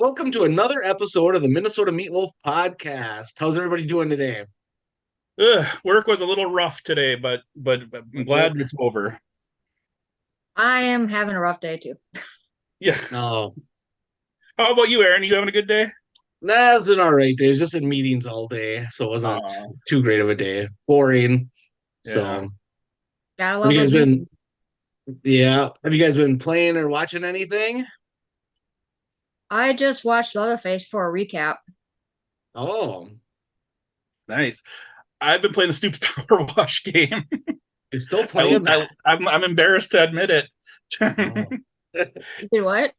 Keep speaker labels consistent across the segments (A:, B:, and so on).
A: Welcome to another episode of the Minnesota Meatloaf Podcast. How's everybody doing today?
B: Work was a little rough today, but I'm glad it's over.
C: I am having a rough day too.
B: Yeah.
A: No,
B: How about you, Aaron? You having a good day?
A: that's an all right day. It's just in meetings all day, so it wasn't
B: Oh,
A: too great of a day. Boring. So,
B: yeah.
C: Gotta
A: have
C: love
A: you guys
C: those
A: been?
C: meetings.
A: Yeah, have you guys been playing or watching anything?
C: I just watched Leatherface for a recap.
A: Oh,
B: Nice. I've been playing the stupid Power Wash game.
A: you're still playing that?
B: I'm embarrassed to admit it.
A: Oh.
C: You did what?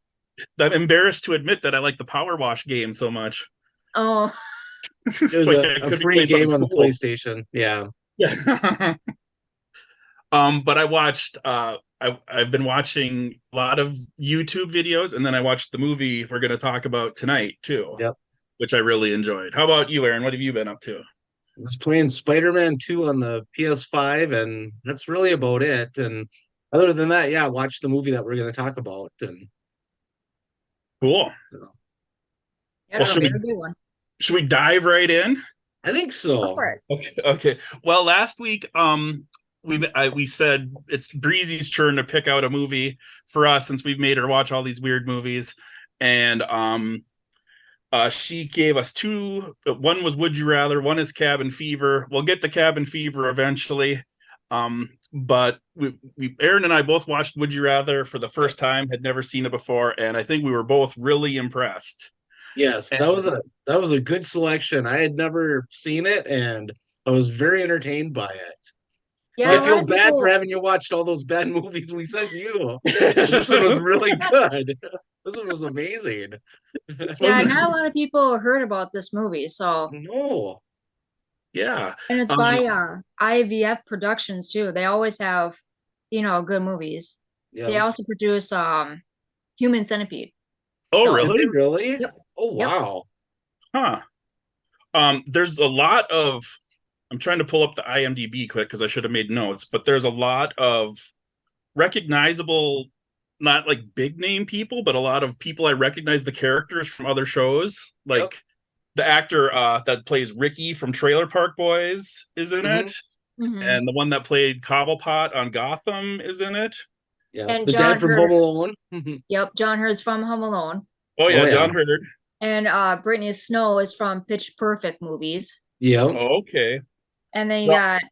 B: I'm embarrassed to admit that I like the Power Wash game so much.
C: Oh,
B: It's
A: There's
B: like
A: a,
B: I
A: a
B: could be
A: free
B: playing something
A: game on the
B: cool.
A: PlayStation. Yeah.
B: Yeah. But I watched I've been watching a lot of YouTube videos, and then I watched the movie we're gonna talk about tonight too,
A: Yep.
B: which I really enjoyed. How about you, Aaron? What have you been up to?
A: I was playing Spider-Man 2 on the PS5, and that's really about it. And other than that, yeah, watch the movie that we're going to talk about. And
B: Cool.
C: yeah,
B: Well,
C: it'll be a good one.
B: should we dive right in?
A: I think
C: Go
A: so.
C: for it.
B: Okay. Well, last week we said it's Breezy's turn to pick out a movie for us since we've made her watch all these weird movies, and she gave us two. One was Would You Rather. One is Cabin Fever. We'll get to Cabin Fever eventually. But we Aaron and I both watched Would You Rather for the first time, had never seen it before, and I think we were both really impressed.
A: Yes,
B: And
A: that was a good selection. I had never seen it, and I was very entertained by it.
C: Yeah,
A: I
C: a
B: yeah.
C: lot
A: feel
C: of
A: bad for
C: people.
A: having you watched all those bad movies we sent you. This one was really good. This one was amazing.
B: This
C: Yeah,
B: wasn't
C: not a lot of people heard about this movie. So,
A: No.
B: yeah.
C: and it's
B: Um,
C: by IVF Productions too. They always have, good movies. They
A: Yeah.
C: also produce Human Centipede.
B: oh
C: So,
A: Did they
B: really?
A: really?
C: yep,
A: Oh
C: yep.
A: wow.
B: Huh. There's a lot of I'm trying to pull up the IMDb quick because I should have made notes, but there's a lot of recognizable, not like big name people, but a lot of people I recognize the characters from other shows.
A: Yep.
B: Like the actor that plays Ricky from Trailer Park Boys is in
A: Hmm.
B: it,
C: Hmm.
B: and the one that played Cobblepot on Gotham is in it.
A: Yeah.
C: And
A: The dad
C: John
A: from Home
C: Hurt.
A: Alone.
C: Yep, John Hurt's from Home Alone.
B: Oh
A: Oh
B: yeah,
A: yeah.
B: John Hurt.
C: And Brittany Snow is from Pitch Perfect movies.
A: Yeah.
B: Oh, okay.
C: And then you
B: Well,
C: got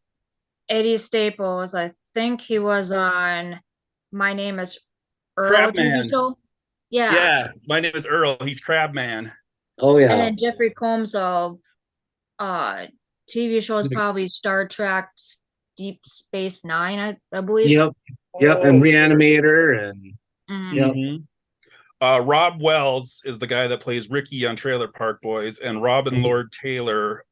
C: Eddie Staples. I think he was on My Name is Earl TV
B: Crabman.
C: show. Yeah.
B: Yeah, my name is Earl. He's Crabman.
A: Oh
C: And
A: yeah.
C: then Jeffrey Combs of uh TV shows, probably Star Trek Deep Space Nine, I believe.
A: Yep. Yep. And
B: Oh,
A: Reanimator and
C: Hmm.
A: yep.
B: mm-hmm. Rob Wells is the guy that plays Ricky on Trailer Park Boys, and Robin
A: Mhm.
B: Lord Taylor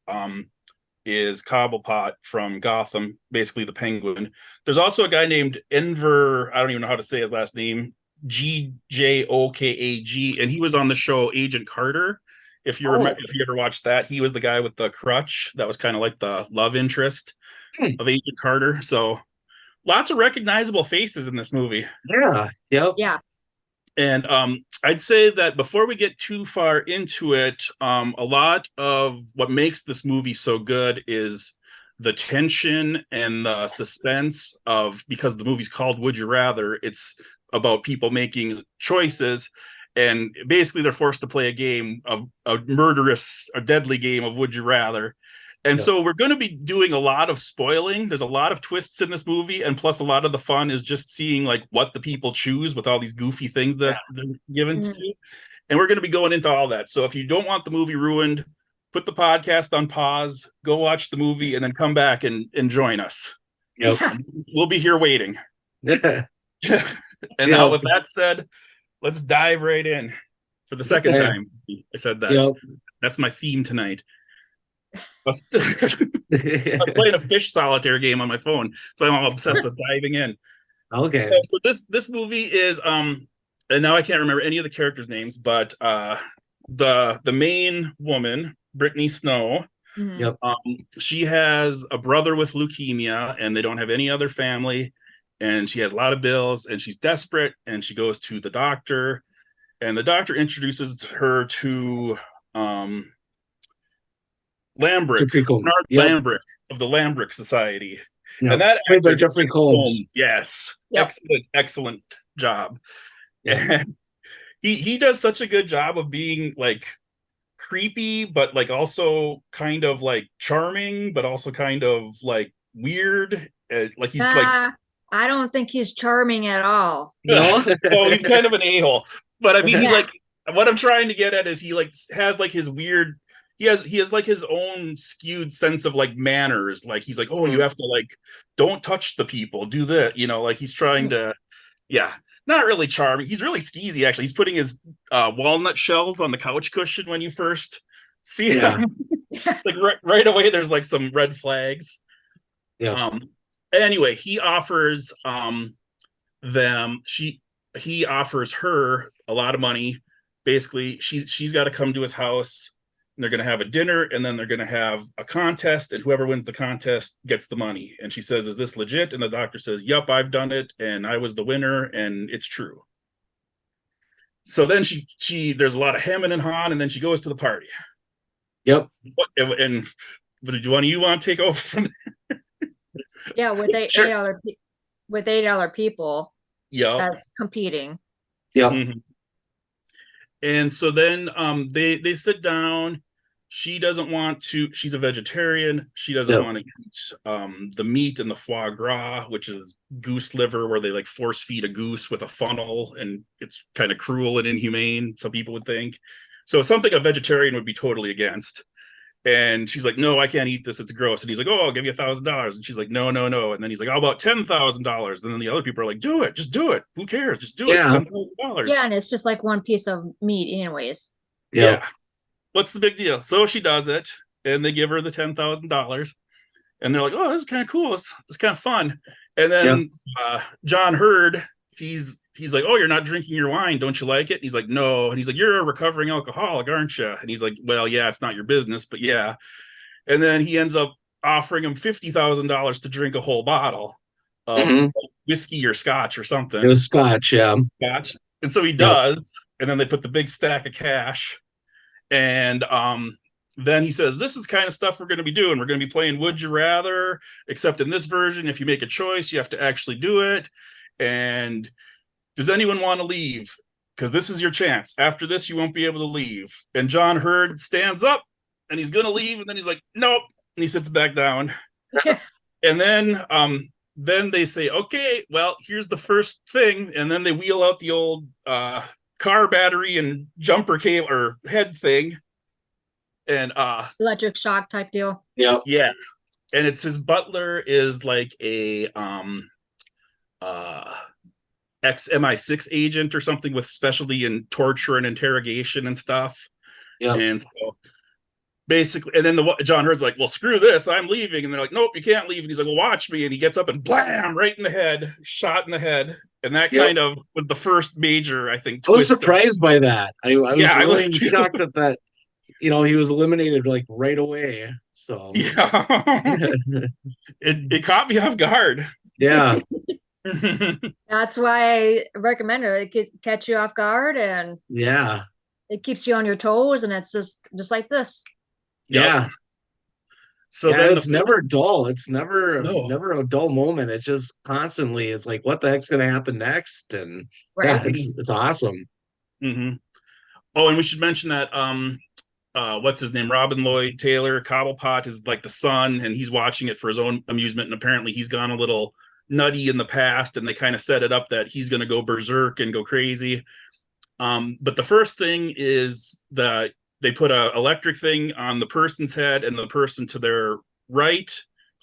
B: is Cobblepot from Gotham, basically the Penguin. There's also a guy named Enver. I don't even know how to say his last name. Gjokag, and he was on the show Agent Carter. If you
A: Oh.
B: remember, if you ever watched that, he was the guy with the crutch that was kind of like the love interest
A: Hmm.
B: of Agent Carter. So lots of recognizable faces in this movie.
A: Yeah. Yep.
C: Yeah.
B: And I'd say that before we get too far into it, a lot of what makes this movie so good is the tension and the suspense of, because the movie's called Would You Rather, it's about people making choices, and basically they're forced to play a game of a murderous, a deadly game of Would You Rather. And
A: Yep.
B: so we're going to be doing a lot of spoiling. There's a lot of twists in this movie, and plus a lot of the fun is just seeing like what the people choose with all these goofy things that
A: Yeah.
B: they're given
C: Mhm.
B: to. And we're going to be going into all that. So if you don't want the movie ruined, put the podcast on pause, go watch the movie, and then come back and join us.
A: Yep.
C: Yeah.
B: We'll be here waiting.
A: Yeah.
B: And now, with that said, let's dive right in for the second
A: Okay.
B: time. I said that.
A: Yep.
B: That's my theme tonight. I was playing a fish solitaire game on my phone, so I'm all obsessed with diving in.
A: Okay.
B: So this movie is and now I can't remember any of the characters' names, but the main woman, Brittany Snow,
C: Mhm.
A: Yep.
B: she has a brother with leukemia, and they don't have any other family, and she has a lot of bills, and she's desperate, and she goes to the doctor, and the doctor introduces her to Lambrick,
A: Jeffrey Combs.
B: Bernard
A: Yep.
B: Lambrick of the Lambrick Society.
A: Yep.
B: And that
A: Played by
B: actor,
A: Jeffrey Combs.
B: yes,
C: Yep.
B: excellent job.
A: Yeah.
B: And he does such a good job of being like creepy, but like also kind of like charming, but also kind of like weird. Like he's like,
C: I don't think he's charming at all.
A: No.
B: no, he's kind of an a-hole. But I mean, he
C: Yeah.
B: like, what I'm trying to get at is he like has like his weird. He has like his own skewed sense of like manners. Like he's like, oh, you have to like, don't touch the people, do that. You know, like he's trying to, yeah, not really charming. He's really skeezy, actually. He's putting his walnut shells on the couch cushion when you first see him. Like right away, there's like some red flags.
A: Yeah.
B: Anyway, he offers he offers her a lot of money. Basically, she's got to come to his house. And they're going to have a dinner, and then they're going to have a contest, and whoever wins the contest gets the money. And she says, is this legit? And the doctor says, yep, I've done it, and I was the winner, and it's true. So then she there's a lot of hemming and hawing, and then she goes to the party.
A: Yep.
B: And do one of you want to take over from there?
C: Yeah, with
A: Sure.
C: eight other people
B: Yeah.
C: that's competing.
A: Yep.
B: Mm-hmm. And so then they sit down. She doesn't want to, she's a vegetarian. She doesn't want to eat the meat and the foie gras, which is goose liver, where they like force feed a goose with a funnel, and it's kind of cruel and inhumane, some people would think. So something a vegetarian would be totally against. And she's like, no, I can't eat this. It's gross. And he's like, oh, I'll give you $1,000. And she's like, no. And then he's like, how about $10,000? And then the other people are like, do it. Just do it. Who cares? Just do it. $10,000.
C: Yeah, and it's just like one piece of meat anyways.
B: Yeah. What's the big deal? So she does it, and they give her the $10,000. And they're like, oh, this is kind of cool. It's kind of fun. And then John Hurd, he's like, oh, you're not drinking your wine. Don't you like it? And he's like, no. And he's like, you're a recovering alcoholic, aren't you? And he's like, well, yeah, it's not your business, but yeah. And then he ends up offering him $50,000 to drink a whole bottle of whiskey or scotch or something.
A: It was scotch, yeah.
B: Scotch. And so he does. And then they put the big stack of cash. And then he says, this is kind of stuff we're going to be doing. We're going to be playing Would You Rather, except in this version, if you make a choice, you have to actually do it. And does anyone want to leave? Because this is your chance. After this, you won't be able to leave. And John Hurd stands up, and he's going to leave. And then he's like, nope. And he sits back down. And then they say, okay, well, here's the first thing. And then they wheel out the old car battery and jumper cable or head thing. And
C: electric shock type deal.
A: Yeah.
B: And it's his butler is like a ex-MI6 agent or something with specialty in torture and interrogation and stuff. Yeah. And so basically, and then John Hurd's like, well, screw this, I'm leaving. And they're like, nope, you can't leave. And he's like, well, watch me. And he gets up and blam, right in the head, shot in the head. And that kind of was the first major, I think,
A: twist. I was surprised by that. I was really shocked at that. He was eliminated like right away. So
B: it caught me off guard.
A: Yeah.
C: That's why I recommend it. It catch you off guard, and it keeps you on your toes, and it's just like this.
A: Yeah. So then it's never dull. It's never a dull moment. It's just constantly. It's like, what the heck's going to happen next? And it's awesome.
B: Mm-hmm. Oh, and we should mention that what's his name? Robin Lloyd Taylor Cobblepot is like the son, and he's watching it for his own amusement. And apparently, he's gone a little nutty in the past, and they kind of set it up that he's going to go berserk and go crazy. But the first thing is that they put a electric thing on the person's head and the person to their right,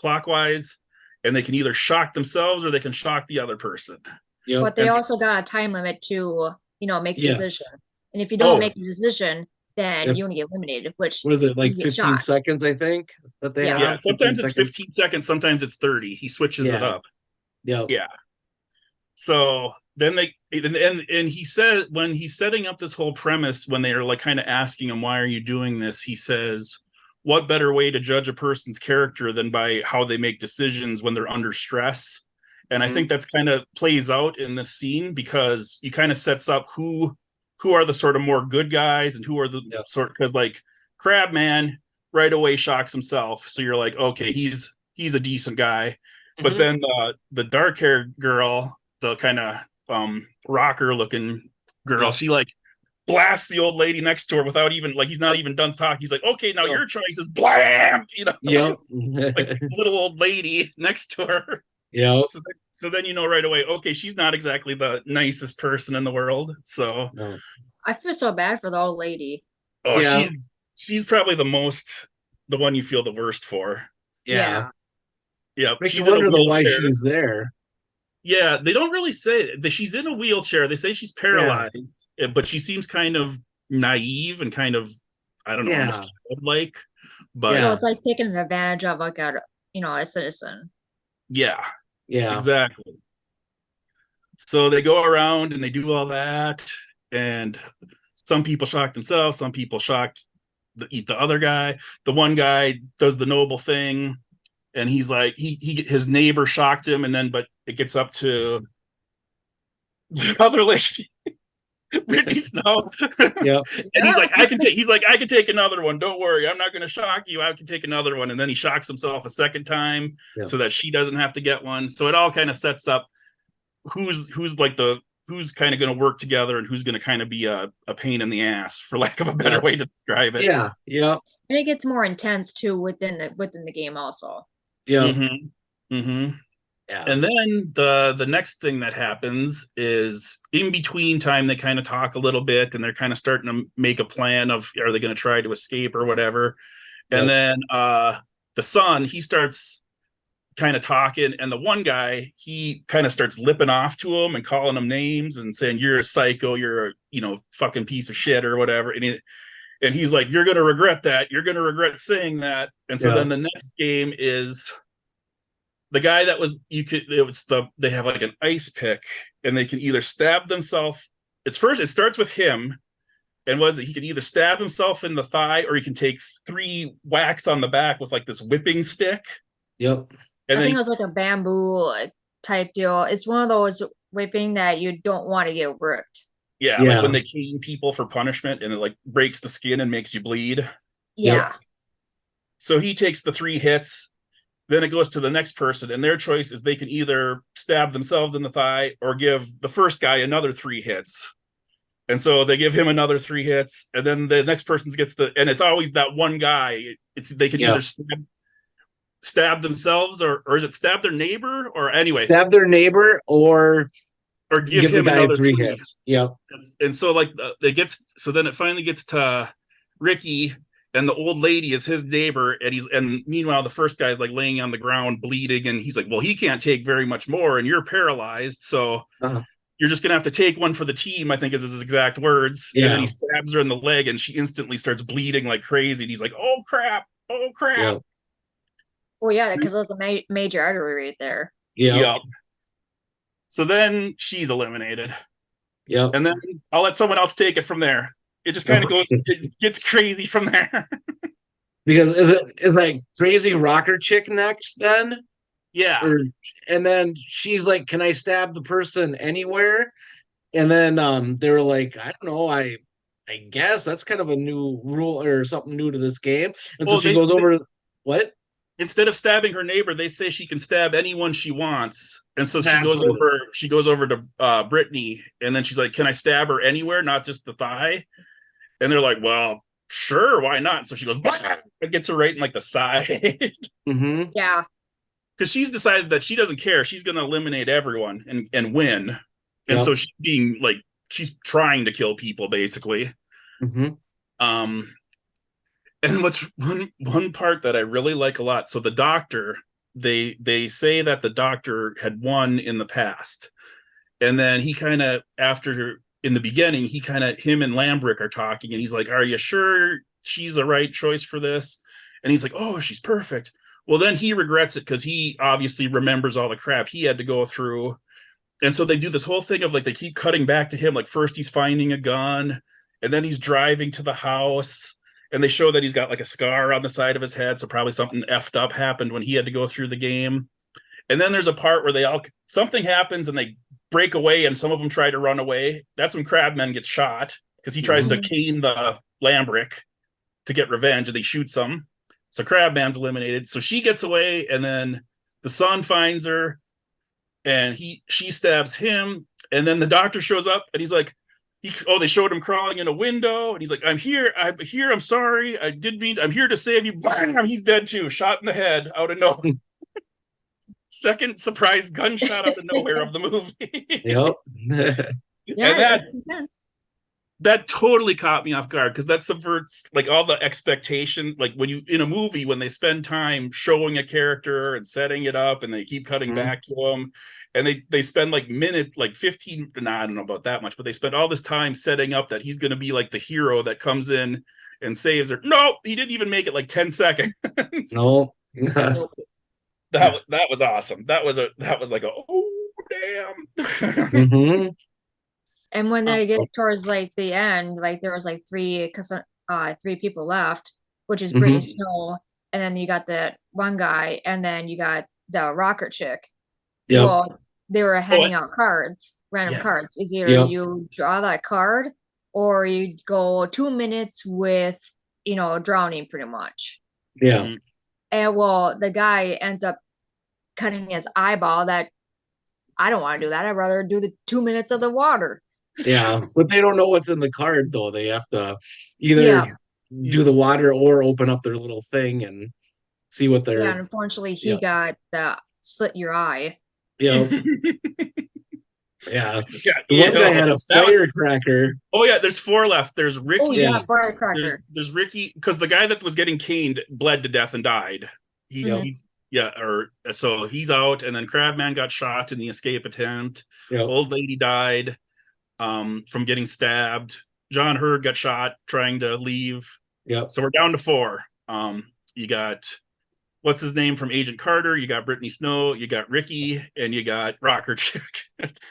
B: clockwise, and they can either shock themselves or they can shock the other person.
C: But they also got a time limit to, make a decision. And if you don't make a decision, then you only get eliminated. Which,
A: what is it, like 15 seconds? I think that they have.
B: Yeah, sometimes it's 15 seconds, sometimes it's 30. He switches it up. Yeah. So then and he said, when he's setting up this whole premise, when they are like kind of asking him, why are you doing this? He says, what better way to judge a person's character than by how they make decisions when they're under stress? And I think that's kind of plays out in this scene, because he kind of sets up who who are the sort of more good guys and who are the sort, because like Crabman right away shocks himself, so you're like, okay, he's a decent guy. But then the dark haired girl, the kind of rocker looking girl, she like blasts the old lady next to her without even, like, he's not even done talking. He's like, okay, now your choice is blam, you know, like little old lady next to her.
A: Yeah.
B: So then you know right away, okay, she's not exactly the nicest person in the world. So
C: I feel so bad for the old lady.
B: Oh, she's probably the one you feel the worst for.
A: Yeah.
B: Makes
A: you wonder why she's there.
B: Yeah, they don't really say that she's in a wheelchair. They say she's paralyzed, but she seems kind of naive and kind of, I don't know, almost childlike. But
C: so it's like taking advantage of like a citizen.
B: Yeah, exactly. So they go around and they do all that, and some people shock themselves, some people eat the other guy. The one guy does the noble thing, and he's like, his neighbor shocked him, and then but it gets up to the other lady, Brittany Snow. And he's like, I can take another one. Don't worry, I'm not going to shock you. I can take another one. And then he shocks himself a second time so that she doesn't have to get one. So it all kind of sets up who's kind of going to work together and who's going to kind of be a pain in the ass, for lack of a better way to describe it.
A: Yeah.
C: And it gets more intense too within the game also.
A: Yeah.
B: And then the next thing that happens is, in between time, they kind of talk a little bit, and they're kind of starting to make a plan of, are they going to try to escape or whatever. And then the son, he starts kind of talking, and the one guy, he kind of starts lipping off to him and calling him names and saying, you're a psycho, you're a fucking piece of shit or whatever. And he's like, you're going to regret that. You're going to regret saying that. And so then the next game is the guy that was, they have like an ice pick, and they can either stab themselves. It starts with him, and he can either stab himself in the thigh, or he can take 3 whacks on the back with like this whipping stick.
A: Yep.
C: And I think it was like a bamboo type deal. It's one of those whipping that you don't want to get ripped.
B: Yeah, like when they cane people for punishment, and it like breaks the skin and makes you bleed.
C: Yeah.
B: So he takes the 3 hits. Then it goes to the next person, and their choice is they can either stab themselves in the thigh or give the first guy another 3 hits. And so they give him another 3 hits, and then the next person gets and it's always that one guy. They can either stab themselves, or is it stab their neighbor, or anyway,
A: stab their neighbor or
B: give him another 3
A: hits. Yeah.
B: And so like then it finally gets to Ricky, and the old lady is his neighbor, and meanwhile the first guy's like laying on the ground bleeding, and he's like, well, he can't take very much more, and you're paralyzed, so you're just gonna have to take one for the team, I think is his exact words. And then he stabs her in the leg, and she instantly starts bleeding like crazy, and he's like, oh crap.
C: Well, yeah, because there's a major artery right there.
B: So then she's eliminated.
A: And
B: then I'll let someone else take it from there. It just kind of it gets crazy from there.
A: Because is like crazy rocker chick next then?
B: Yeah.
A: And then she's like, can I stab the person anywhere? And then they were like, I don't know, I guess that's kind of a new rule or something new to this game. And so she goes over what?
B: Instead of stabbing her neighbor, they say she can stab anyone she wants. And so she goes over to Brittany, and then she's like, can I stab her anywhere, not just the thigh? And they're like, well, sure, why not? So she goes, it gets her right in like the side.
C: Yeah.
B: Because she's decided that she doesn't care. She's going to eliminate everyone and win. And so she's trying to kill people, basically. And what's one part that I really like a lot. So the doctor, they say that the doctor had won in the past. And then he kind of, in the beginning, him and Lambrick are talking, and he's like, are you sure she's the right choice for this? And he's like, oh, she's perfect. Well, then he regrets it, because he obviously remembers all the crap he had to go through. And so they do this whole thing of like, they keep cutting back to him. Like first he's finding a gun, and then he's driving to the house, and they show that he's got like a scar on the side of his head. So probably something effed up happened when he had to go through the game. And then there's a part where something happens and they break away, and some of them try to run away. That's when Crabman gets shot. because he tries to cane the Lambrick to get revenge, and they shoot some. So Crabman's eliminated. So she gets away, and then the son finds her, and she stabs him, and then the doctor shows up, and he's like, they showed him crawling in a window, and he's like, I'm here, I'm sorry, I'm here to save you. Bam! He's dead too, shot in the head out of nowhere. Second surprise gunshot out of nowhere of the movie.
A: Yep.
C: Yeah,
B: that totally caught me off guard, because that subverts like all the expectation. Like when you in a movie, when they spend time showing a character and setting it up, and they keep cutting back to them, and they spend like 15, I don't know about that much, but they spend all this time setting up that he's going to be like the hero that comes in and saves her. No, he didn't even make it like 10 seconds.
A: No.
B: That was awesome. That was like oh
A: damn.
C: And when they get towards like the end, like there was like three people left, which is Brittany Snow, and then you got that one guy, and then you got the rocker chick.
A: Yep.
C: Well, they were handing out cards, random cards. Is either you draw that card, or you go 2 minutes with drowning, pretty much.
A: Yeah.
C: And well, the guy ends up cutting his eyeball. That I don't want to do that. I'd rather do the 2 minutes of the water.
A: Yeah, but they don't know what's in the card, though. They have to either do the water or open up their little thing and see what they're.
C: Yeah, unfortunately, he got the slit your eye.
A: Yeah. Yeah. The one guy had a firecracker.
B: Oh yeah, there's 4 left. There's Ricky.
C: Oh yeah, firecracker.
B: There's Ricky, because the guy that was getting caned bled to death and died. So he's out, and then Crabman got shot in the escape attempt. Old lady died from getting stabbed. John Hurd got shot trying to leave. So we're down to 4. You got what's his name from Agent Carter, you got Brittany Snow, you got Ricky, and you got Rocker Chick.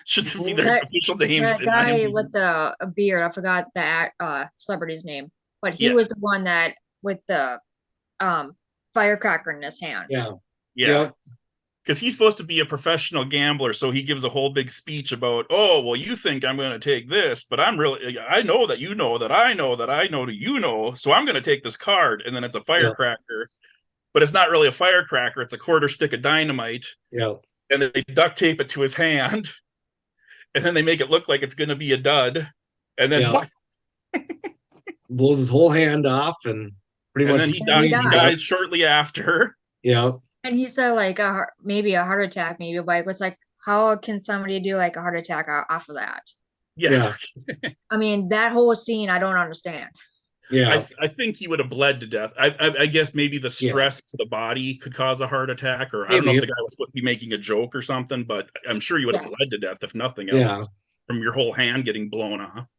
B: Should be their official names.
C: That guy with the beard, I forgot that celebrity's name, but he was the one that with the firecracker in his hand.
B: Yeah. Because he's supposed to be a professional gambler, so he gives a whole big speech about, oh, well, you think I'm going to take this, but I know that you know that I know that I know that you know, so I'm going to take this card, and then it's a firecracker, but it's not really a firecracker, it's a quarter stick of dynamite, and then they duct tape it to his hand, and then they make it look like it's going to be a dud, and then
A: blows his whole hand off, and pretty much
B: then he dies shortly after.
C: And he said like maybe a heart attack, maybe, but it's like, how can somebody do like a heart attack off of that? I mean, that whole scene, I don't understand.
B: I think he would have bled to death. I guess maybe the stress to the body could cause a heart attack, or I don't know if the guy was supposed to be making a joke or something, but I'm sure you would have bled to death if nothing else from your whole hand getting blown off.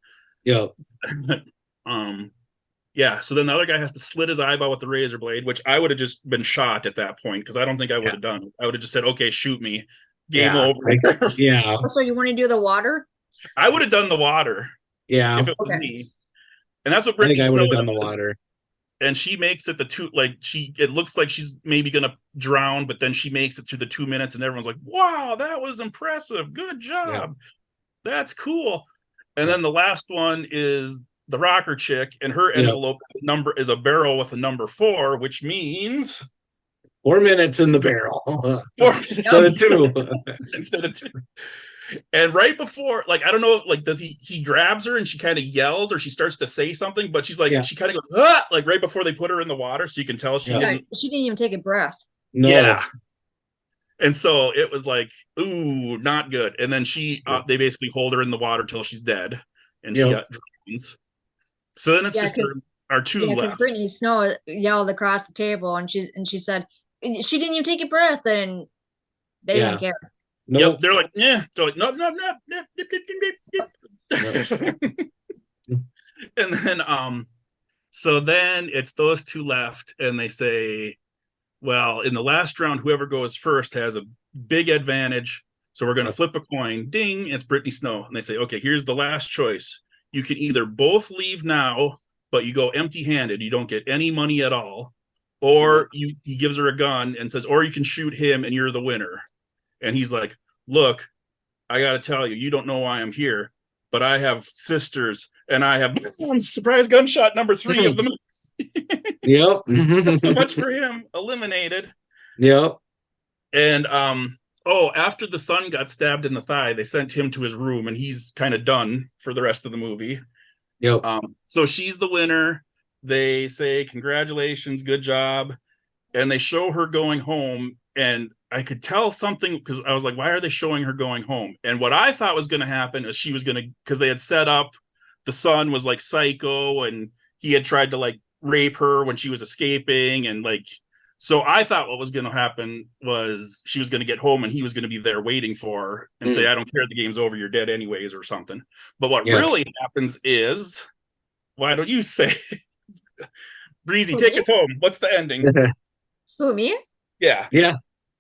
B: So then the other guy has to slit his eyeball with the razor blade, which I would have just been shot at that point, because I don't think I would have done it. I would have just said, okay, shoot me. Game over.
C: So you want to do the water?
B: I would have done the water. If it was me. And that's what Brittany Snow would have done, the water. And she makes it it looks like she's maybe gonna drown, but then she makes it through the 2 minutes, and everyone's like, wow, that was impressive. Good job. That's cool. And then the last one is the Rocker Chick, and her envelope number is a barrel with a number 4, which means
A: 4 minutes in the barrel. Instead of 2.
B: And right before, like, I don't know, like, does he grabs her and she kind of yells, or she starts to say something, but she's like, she kind of goes, ah! Like right before they put her in the water, so you can tell she didn't
C: even take a breath.
B: And so it was like, ooh, not good. And then they basically hold her in the water till she's dead, and she got drowns. So then it's just our 2 left.
C: Brittany Snow yelled across the table, and she said she didn't even take a breath, and they didn't care.
B: Nope. They're like, yeah. They're like, no. And then, so then it's those 2 left, and they say, well, in the last round, whoever goes first has a big advantage. So we're going to flip a coin. Ding, it's Brittany Snow. And they say, okay, here's the last choice. You can either both leave now, but you go empty-handed. You don't get any money at all. Or he gives her a gun and says, or you can shoot him and you're the winner. And he's like, look, I got to tell you, you don't know why I'm here, but I have sisters and I have surprise gunshot number 3 of the movie.
A: Yep.
B: So much for him, eliminated.
A: Yep.
B: And after the son got stabbed in the thigh, they sent him to his room, and he's kind of done for the rest of the movie.
A: Yep.
B: So she's the winner. They say congratulations, good job, and they show her going home. And I could tell something, because I was like, why are they showing her going home? And what I thought was going to happen is she was going to, because they had set up the son was like psycho, and he had tried to like rape her when she was escaping, and like, so I thought what was going to happen was she was going to get home and he was going to be there waiting for her and say, I don't care, the game's over, you're dead anyways, or something. But what really happens is, why don't you say? Breezy, take us home. What's the ending?
C: Who, me?
B: Yeah.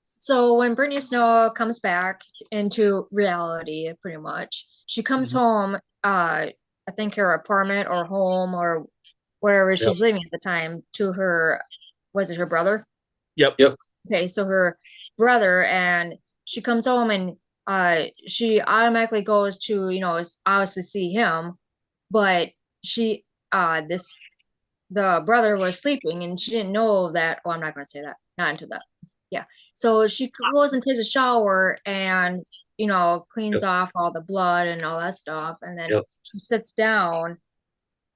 C: So when Brittany Snow comes back into reality, pretty much, she comes home, I think her apartment or home or wherever she's living at the time, to her, was it her brother?
B: Yep.
C: Okay, so her brother, and she comes home and she automatically goes to, obviously see him, but she the brother was sleeping and she didn't know that. Oh, I'm not going to say that. Not into that. Yeah. So she goes and takes a shower and, cleans off all the blood and all that stuff. And then she sits down,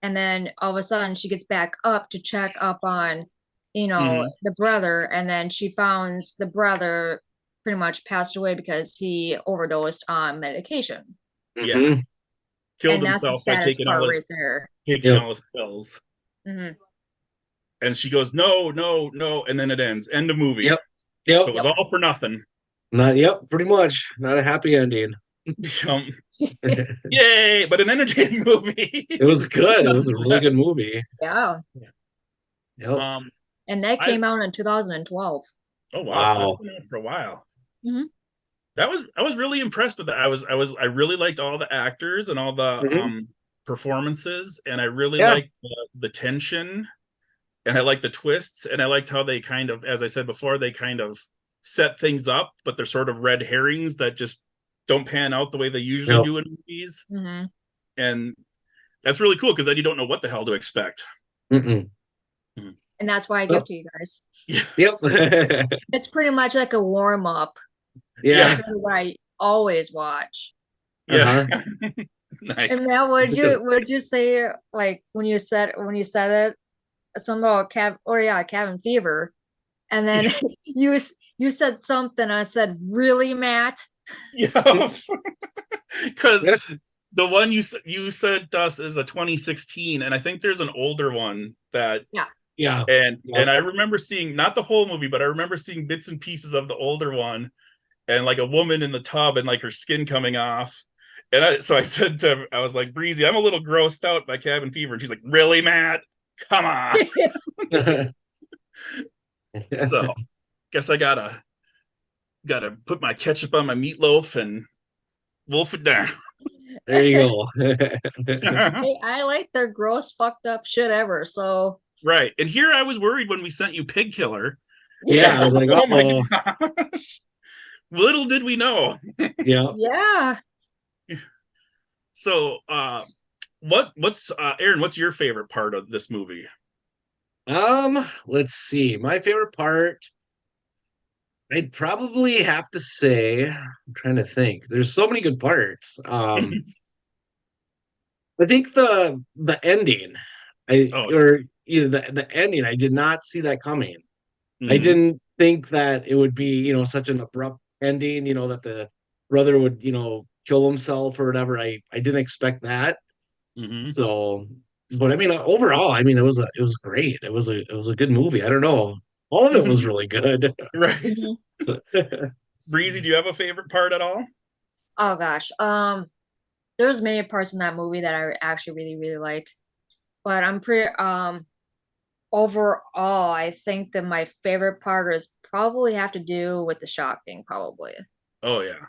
C: and then all of a sudden she gets back up to check up on, the brother. And then she finds the brother pretty much passed away because he overdosed on medication.
B: Yeah. Killed
C: and
B: himself by taking all his,
C: right there.
B: All his pills. And she goes, no. And then it ends. End of movie.
A: Yep.
B: So it was all for nothing.
A: Pretty much. Not a happy ending.
B: Yay, but an entertaining movie.
A: It was good. It was a really good movie.
C: Yeah.
A: Yep.
C: And that came out in 2012.
B: Oh wow. So that's been out for a while. I was really impressed with that. I really liked all the actors and all the performances, and I really liked the tension, and I liked the twists, and I liked how they kind of, as I said before, they kind of set things up, but they're sort of red herrings that just don't pan out the way they usually do in movies. And that's really cool, because then you don't know what the hell to expect.
C: And that's why I give to you guys.
A: Yep.
C: It's pretty much like a warm up.
A: Yeah.
C: That's what I always watch.
B: Yeah. Nice.
C: And now would you say, like, when you said it, something about Cabin Fever, and then you said something, I said, really, Matt?
B: Yeah. Because the one you said to us is a 2016, and I think there's an older one that and I remember seeing, not the whole movie, but I remember seeing bits and pieces of the older one, and like a woman in the tub and like her skin coming off. And I said to her, I was like, Breezy, I'm a little grossed out by Cabin Fever. And she's like, really, Matt? Come on. So guess I gotta put my ketchup on my meatloaf and wolf it down.
A: There you go.
C: Hey, I like their gross, fucked up shit ever. So
B: right. And here I was worried when we sent you Pig Killer.
A: Yeah, I was like,
B: oh my gosh. Little did we know.
C: Yeah.
B: So what's Aaron, what's your favorite part of this movie?
A: Let's see. My favorite part, I'd probably have to say, I'm trying to think. There's so many good parts. I think the ending. The ending, I did not see that coming. I didn't think that it would be, such an abrupt ending, that the brother would, kill himself or whatever. I didn't expect that. So, but I mean, overall, I mean, it was great. It was a good movie. I don't know. All of it was really good.
B: Right. Breezy, do you have a favorite part at all?
C: Oh gosh. There's many parts in that movie that I actually really, really like. But I'm pretty overall, I think that my favorite part is probably have to do with the shocking, probably.
B: Oh yeah.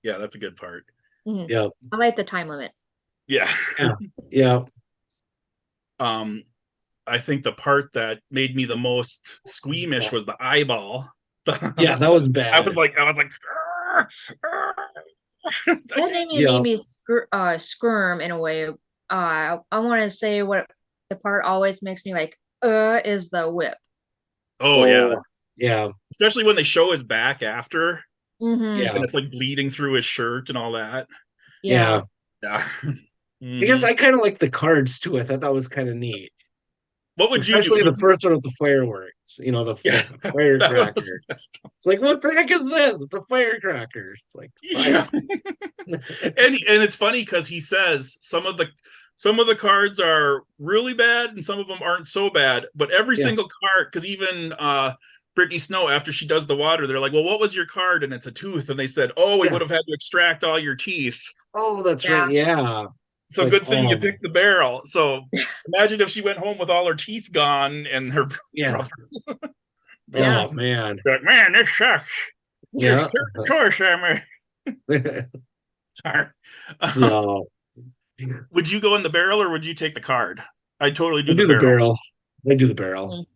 B: Yeah, that's a good part.
A: Yeah.
C: I like the time limit.
B: Yeah.
A: Yeah.
B: I think the part that made me the most squeamish was the eyeball.
A: Yeah, that was bad.
B: I was like,
C: that made me squirm in a way. I want to say what the part always makes me like, is the whip.
B: Oh yeah,
A: yeah,
B: especially when they show his back after,
C: Mm-hmm.
A: yeah,
B: and it's like bleeding through his shirt and all that.
C: Yeah.
B: Yeah.
A: I guess
B: Mhm.
A: I kind of like the cards too. I thought that was kind of neat,
B: What would you do?
A: especially the first one with the fireworks.
B: Yeah,
A: The
B: that was the
A: firecracker.
B: best.
A: It's like, what the heck is this? It's a firecracker. It's like,
B: Yeah. And it's funny because he says some of the cards are really bad and some of them aren't so bad, but every
A: Yeah.
B: single card, because even Brittany Snow, after she does the water, they're like, well, what was your card? And it's a tooth. And they said, oh, we
A: Yeah.
B: would have had to extract all your teeth.
A: Oh, that's right. Yeah.
B: So
A: Like,
B: good thing you
A: oh.
B: picked the barrel. So imagine if she went home with all her teeth gone and her
A: Yeah.
B: brothers.
C: Yeah.
A: Oh man.
B: Like, man, this sucks.
A: Yeah.
B: Choice, Sorry.
A: So
B: Would you go in the barrel or would you take the card? I'd totally do
A: I
B: the
A: do the
B: barrel.
A: barrel. I do the barrel.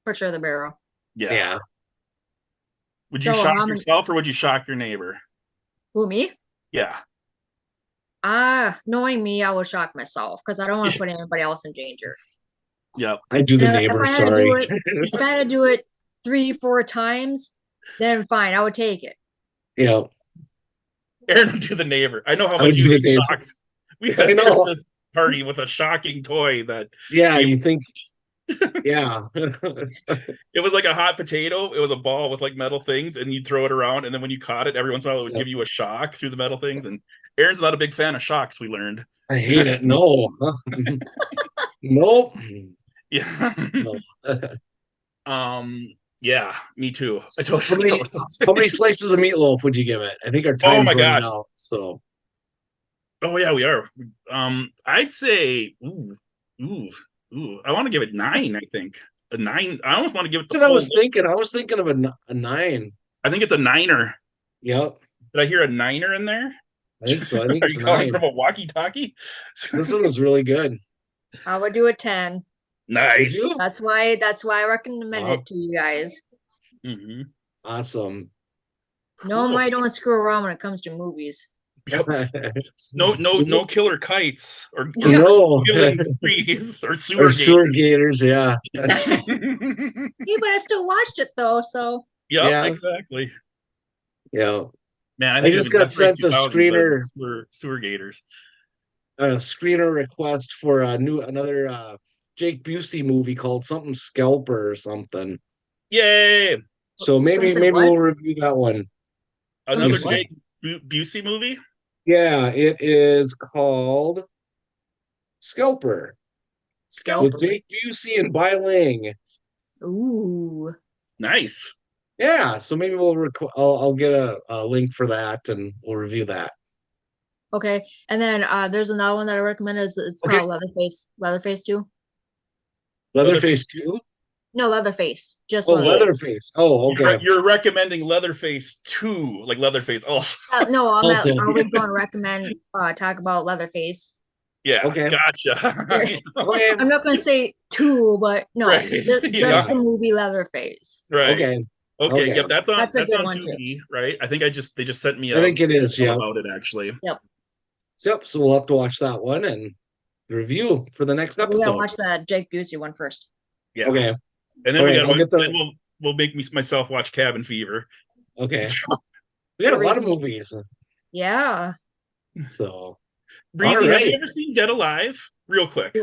C: For sure, the barrel.
B: Yeah.
A: Yeah.
B: Would you
C: So,
B: shock
C: how many-
B: yourself or would you shock your neighbor?
C: Who, me?
B: Yeah.
C: Knowing me, I would shock myself because I don't want to put anybody else in danger.
B: Yep.
A: I do the
C: And
A: neighbor.
C: if I had to
A: Sorry.
C: do it, if I had to do it 3-4 times, then fine, I would take it.
A: Yeah.
B: Aaron would do the neighbor. I know how
A: I
B: much
A: would do
B: you
A: the
B: hate
A: neighbor.
B: shocks. We had
A: I
B: a
A: know.
B: Christmas party with a shocking toy that
A: Yeah.
B: You-
A: You think? Yeah.
B: it was like a hot potato. It was a ball with like metal things, and you'd throw it around, and then when you caught it, every once in a while it would
A: Yeah.
B: give you a shock through the metal things. And Aaron's not a big fan of shocks, we learned.
A: I hate it. No. Nope.
B: Yeah.
A: No.
B: Yeah, me too. I
A: How
B: totally
A: many, how many slices of meatloaf would you give it? I think our time's
B: my
A: running
B: gosh.
A: out. So
B: Oh yeah, we are. I'd say I want to give it 9, I think. A 9. I almost want to give it the
A: that's what I
B: full
A: was thinking. I was thinking of a 9.
B: I think it's a 9er.
A: Yep.
B: Did I hear a 9er in there?
A: I think so. I think
B: Are
A: it's
B: you
A: a
B: calling
A: 9.
B: from a walkie-talkie?
A: This one was really good.
C: I would do a 10.
A: Would
B: Nice.
A: you?
C: That's why I recommend
A: Wow.
C: it to you guys.
B: hmm
A: Awesome.
C: No,
B: Cool.
C: I don't screw around when it comes to movies.
B: Yep. No killer kites or
A: No.
B: killing trees or sewer
A: Or sewer
B: gators.
A: gators, yeah.
C: Hey, but I still watched it though, so
B: Yep,
A: Yeah.
B: exactly.
A: Yeah.
B: Man, I
A: I
B: think
A: just
B: it'd be
A: got
B: Death Race
A: sent a
B: 2000, but
A: screener.
B: sewer gators.
A: A screener request for another Jake Busey movie called something Scalper or something.
B: Yay!
A: So maybe
C: Something what?
A: we'll review that one.
B: Another
A: Busey.
B: Jake Busey movie?
A: Yeah, it is called Scalper
C: Scalper.
A: with Jake Busey and Bai Ling.
C: Ooh.
B: Nice.
A: Yeah, so maybe I'll get a link for that and we'll review that.
C: Okay. And then there's another one that I recommend it's
A: Okay.
C: called Leatherface. Leatherface 2?
A: Leatherface 2?
C: No, Leatherface. Just
A: Oh,
C: Leatherface.
A: Leatherface. Oh, okay.
B: You're recommending Leatherface 2, like Leatherface also.
C: No, I
A: Also.
C: was going to recommend talk about Leatherface.
B: Yeah,
A: Okay.
B: gotcha.
A: Okay.
C: I'm not going to say 2, but no,
B: Right,
C: just
B: yeah.
C: the movie Leatherface.
B: Right.
A: Okay.
B: Okay.
A: Okay.
B: Yep. That's
C: That's a good
B: on
C: one, too.
B: Tubi, right? I think they just sent me
A: I think it is,
B: email
A: yeah.
B: about it actually.
A: Yep, so we'll have to watch that one and review for the next
C: We gotta
A: episode.
C: watch that Jake Busey one first.
B: Yeah.
A: Okay.
B: And then
A: All
B: we
A: right,
B: got
A: I'll get the-
B: then we'll make myself watch Cabin Fever.
A: Okay. We got a lot of movies.
C: Yeah.
A: So
B: Breezy,
A: All
B: have you
A: right.
B: ever seen Dead Alive? Real quick.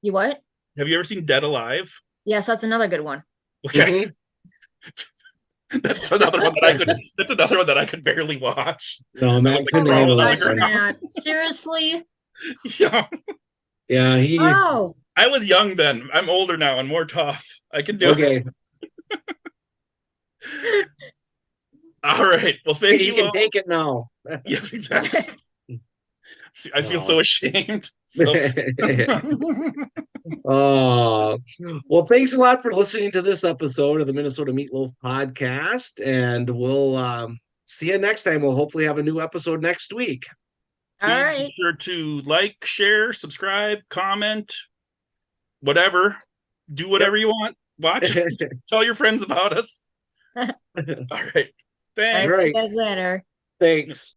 C: You what?
B: Have you ever seen Dead Alive?
C: Yes, that's another good one.
B: Okay.
A: mhm.
B: That's another one that I could barely watch.
A: No, Matt
B: like
A: couldn't
B: crawling
A: handle
B: on
A: that
B: the
A: one.
B: ground.
C: Seriously?
B: Yeah.
A: Yeah, he
C: Oh,
B: I was young then. I'm older now and more tough. I can do it.
A: okay.
B: All right. Well, thank
A: He
B: you
A: can
B: all.
A: take it now.
B: Yeah, exactly. See, I feel so ashamed. So
A: Well, thanks a lot for listening to this episode of the Minnesota Meatloaf Podcast, and we'll see you next time. We'll hopefully have a new episode next week.
C: all
B: please
C: right.
B: be sure to like, share, subscribe, comment, whatever. Do whatever you want. Watch. Tell your friends about us. All right. Thanks.
C: All right. See you guys later.
A: Thanks.